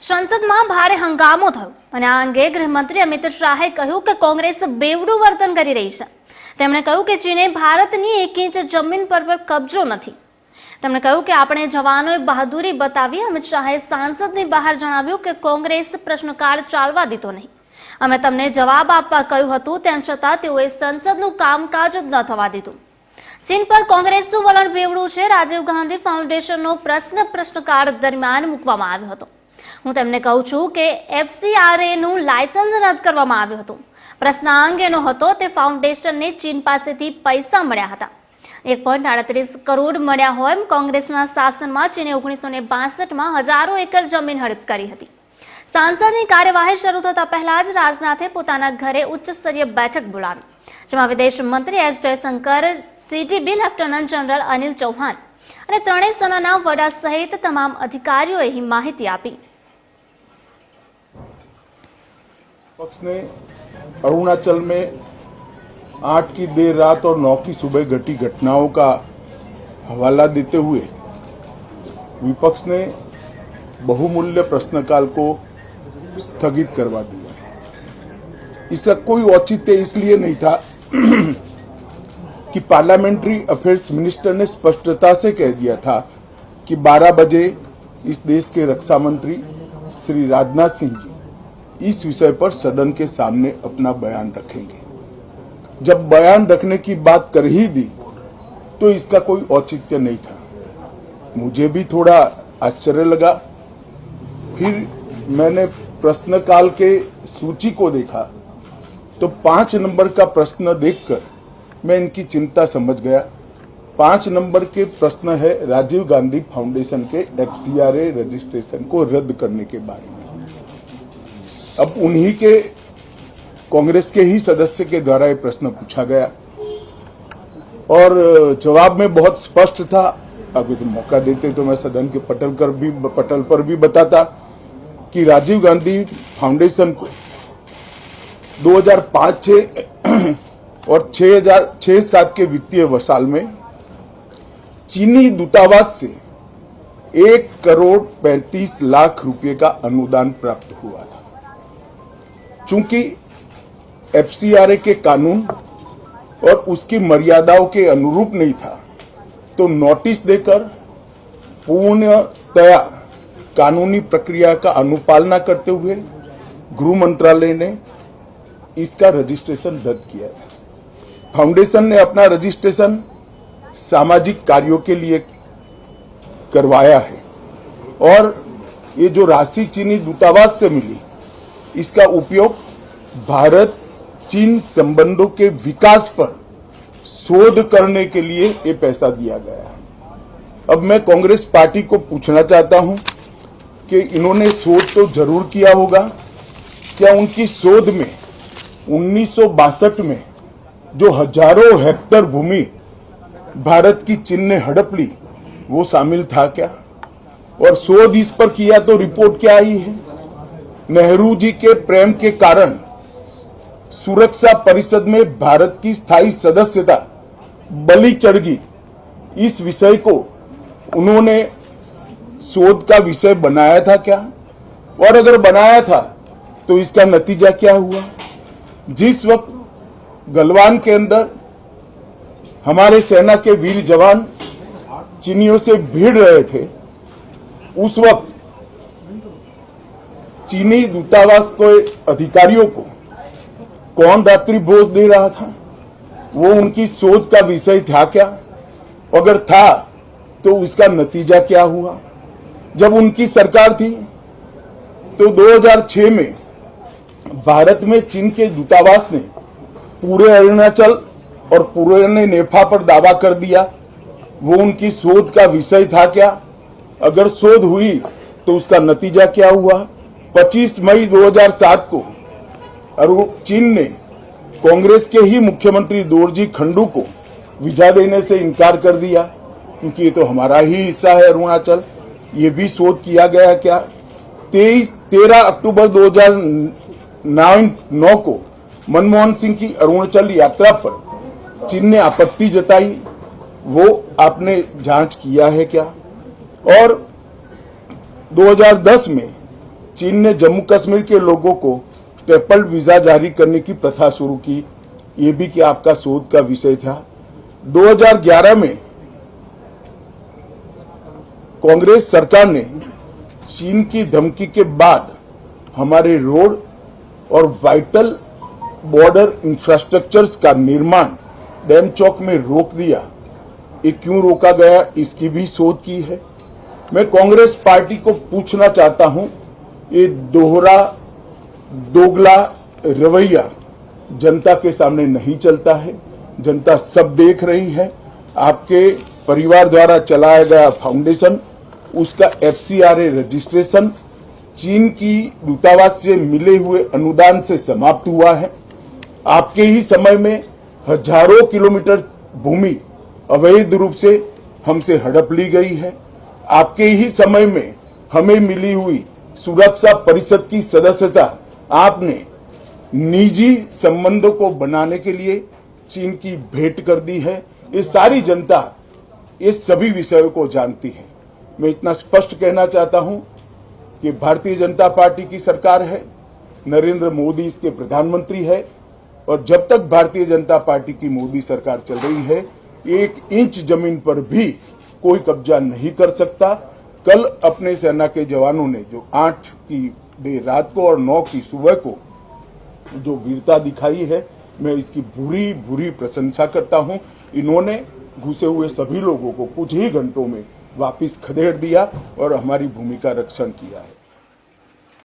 સંસદમાં ભારે હંગામો થયો અને આ અંગે ગૃહમંત્રી અમિત શાહે કહ્યું કે કોંગ્રેસ બેવડું વર્તન કરી રહી છે। તેમણે કહ્યું કે ચીને ભારતની 1 ઇંચ જમીન પર કબજો નથી। તેમણે કહ્યું કે આપણે જવાનોએ બહાદુરી બતાવી। અમિત શાહે સાંસદની બહાર જણાવ્યું કે કોંગ્રેસ પ્રશ્નકાળ ચાલવા દીધો નહીં। અમે તમને જવાબ આપવા કહ્યું હતું, તેમ છતાં તેઓએ સંસદનું કામકાજ જ ન થવા દીધું। ચીન પર કોંગ્રેસનું વલણ બેવડું છે। રાજીવ ગાંધી ફાઉન્ડેશનનો પ્રશ્નકાળ દરમિયાન મૂકવામાં આવ્યો હતો। હું તેમને કહું છું કે FCRA નું લાયસન્સ રદ કરવામાં આવ્યું હતું। પ્રશ્ન આ અંગેનો હતો, તે ફાઉન્ડેશનને ચીન પાસેથી પૈસા મળ્યા હતા। 1.38 કરોડ મળ્યા હોય। કોંગ્રેસના શાસનમાં ચીને 1962માં હજારો એકર જમીન હડપ કરી હતી। सांसदની કાર્યવાહી શરૂ થતા પહેલા જ રાજનાથે પોતાના ઘરે ઉચ્ચ સ્તરીય બેઠક બોલાવી, જેમાં વિદેશ મંત્રી S Jaishankar, CGB lieutenant general Anil Chauhan અને ત્રણેય સેનાના વડા સહિત તમામ अधिकारियों ही माहिती आपी। पक्ष ने अरुणाचल में 8 की देर रात और 9 की सुबह घटी घटनाओं का हवाला देते हुए विपक्ष ने बहुमूल्य प्रश्नकाल को स्थगित करवा दिया। इसका कोई औचित्य इसलिए नहीं था कि पार्लियामेंट्री अफेयर्स मिनिस्टर ने स्पष्टता से कह दिया था कि 12 बजे इस देश के रक्षा मंत्री श्री राजनाथ सिंह जी इस विषय पर सदन के सामने अपना बयान रखेंगे। जब बयान रखने की बात कर ही दी तो इसका कोई औचित्य नहीं था। मुझे भी थोड़ा आश्चर्य लगा। फिर मैंने प्रश्नकाल के सूची को देखा तो 5 नंबर का प्रश्न देखकर मैं इनकी चिंता समझ गया। 5 नंबर के प्रश्न है राजीव गांधी फाउंडेशन के FCRA रजिस्ट्रेशन को रद्द करने के बारे में। अब उन्हीं के कांग्रेस के ही सदस्य के द्वारा ये प्रश्न पूछा गया और जवाब में बहुत स्पष्ट था। अगर तो मौका देते तो मैं सदन के पटल पर भी बताता कि राजीव गांधी फाउंडेशन को 2005-6 और 2006-07 के वित्तीय साल में चीनी दूतावास से 1 करोड़ 35 लाख रुपए का अनुदान प्राप्त हुआ था। चूंकि FCRA के कानून और उसकी मर्यादाओं के अनुरूप नहीं था तो नोटिस देकर पूर्णतया कानूनी प्रक्रिया का अनुपालना करते हुए गृह मंत्रालय ने इसका रजिस्ट्रेशन रद्द किया था। फाउंडेशन ने अपना रजिस्ट्रेशन सामाजिक कार्यों के लिए करवाया है और ये जो राशि चीनी दूतावास से मिली इसका उपयोग भारत चीन संबंधों के विकास पर शोध करने के लिए ये पैसा दिया गया है। अब मैं कांग्रेस पार्टी को पूछना चाहता हूं कि इन्होंने शोध तो जरूर किया होगा। क्या उनकी शोध में 1962 में जो हजारों हेक्टर भूमि भारत की चीन ने हड़प ली वो शामिल था क्या? और शोध इस पर किया तो रिपोर्ट क्या आई है? नेहरू जी के प्रेम के कारण सुरक्षा परिषद में भारत की स्थायी सदस्यता बलि चढ़ गई। इस विषय को उन्होंने शोध का विषय बनाया था क्या? और अगर बनाया था तो इसका नतीजा क्या हुआ? जिस वक्त गलवान के अंदर हमारे सेना के वीर जवान चीनियों से भिड़ रहे थे, उस वक्त चीनी दूतावास के अधिकारियों को कौन रात्रि भोज दे रहा था? वो उनकी शोध का विषय था क्या? अगर था तो उसका नतीजा क्या हुआ? जब उनकी सरकार थी तो 2006 में भारत में चीन के दूतावास ने पूरे अरुणाचल और पूरे नेफा पर दावा कर दिया। वो उनकी शोध का विषय था क्या? अगर शोध हुई तो उसका नतीजा क्या हुआ? 25 मई 2007 को चीन ने कांग्रेस के ही मुख्यमंत्री दोरजी खंडू को वीजा देने से इनकार कर दिया, क्योंकि ये तो हमारा ही हिस्सा है अरुणाचल। ये भी शोध किया गया क्या? 13 अक्टूबर 2009 को मनमोहन सिंह की अरुणाचल यात्रा पर चीन ने आपत्ति जताई, वो आपने जांच किया है क्या? और 2010 में चीन ने जम्मू कश्मीर के लोगों को स्टेपल वीजा जारी करने की प्रथा शुरू की, ये भी क्या आपका शोध का विषय था। 2011 में कांग्रेस सरकार ने चीन की धमकी के बाद हमारे रोड और वाइटल बॉर्डर इंफ्रास्ट्रक्चर्स का निर्माण डैम चौक में रोक दिया। ये क्यों रोका गया, इसकी भी शोध की है। मैं कांग्रेस पार्टी को पूछना चाहता हूं, ये दोगला रवैया जनता के सामने नहीं चलता है। जनता सब देख रही है। आपके परिवार द्वारा चलाया गया फाउंडेशन, उसका FCRA रजिस्ट्रेशन चीन की दूतावास से मिले हुए अनुदान से समाप्त हुआ है। आपके ही समय में हजारों किलोमीटर भूमि अवैध रूप से हमसे हड़प ली गई है। आपके ही समय में हमें मिली हुई सुरक्षा परिषद की सदस्यता आपने निजी संबंधों को बनाने के लिए चीन की भेंट कर दी है। ये सारी जनता ये सभी विषयों को जानती है। मैं इतना स्पष्ट कहना चाहता हूं कि भारतीय जनता पार्टी की सरकार है, नरेंद्र मोदी इसके प्रधानमंत्री है, और जब तक भारतीय जनता पार्टी की मोदी सरकार चल रही है, 1 इंच जमीन पर भी कोई कब्जा नहीं कर सकता। कल अपने सेना के जवानों ने जो 8 की देर रात को और 9 की सुबह को जो वीरता दिखाई है, मैं इसकी बुरी प्रशंसा करता हूं। इन्होंने घुसे हुए सभी लोगों को कुछ ही घंटों में वापस खदेड़ दिया और हमारी भूमि का रक्षण किया है।